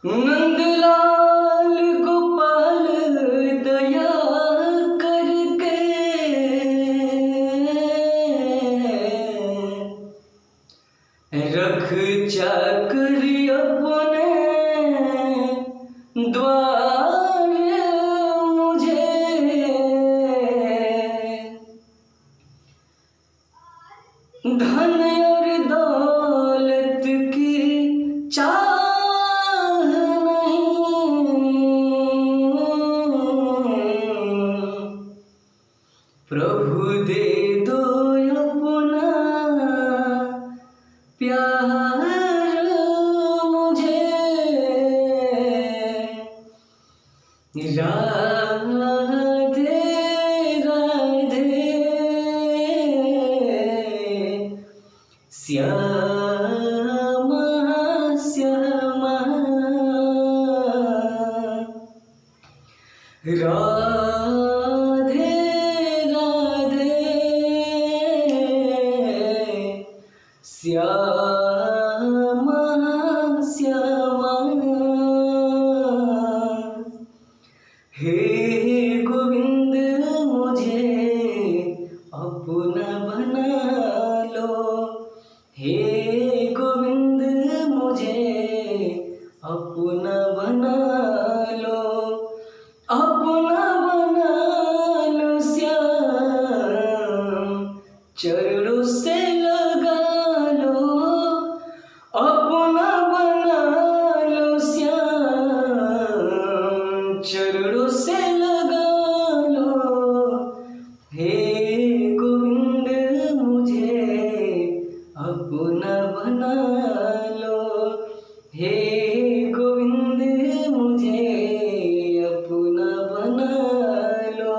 नंदलाल गोपाल दया करके रख चाकर अपने द्वार मुझे। धन और दौलत की चाह नहीं, प्रभु दे दो अपना प्यार मुझे। राधे राधे श्यामा श्यामा, राधे राधे श्यामा श्यामा। हे गोविंद मुझे अपना बना लो, हे गोविंद मुझे अपना बना लो, अपना बना लो श्याम चरणों से लगा लो, अपना बना लो श्याम चरणों से लगा लो। हे गोविंद मुझे अपना बना लो, हे गोविंद मुझे अपना बना लो।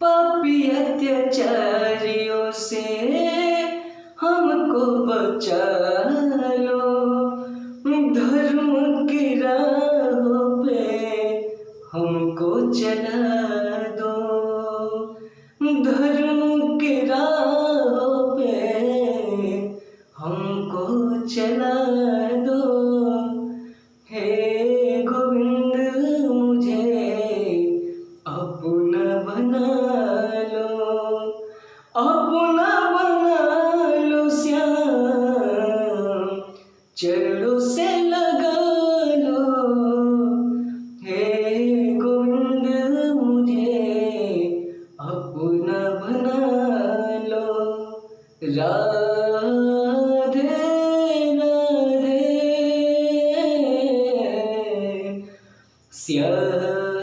पापी अत्याचारियों से हमको बचा लो, धर्म की राहों पे हमको चला दो, धर्म की राहों पे हमको चला दो। हे गोविंद मुझे अपना बना लो, अपना बना लो श्याम चरणों से लगा लो। हे गोविंद मुझे अपना बना लो। राधे राधे श्यामा।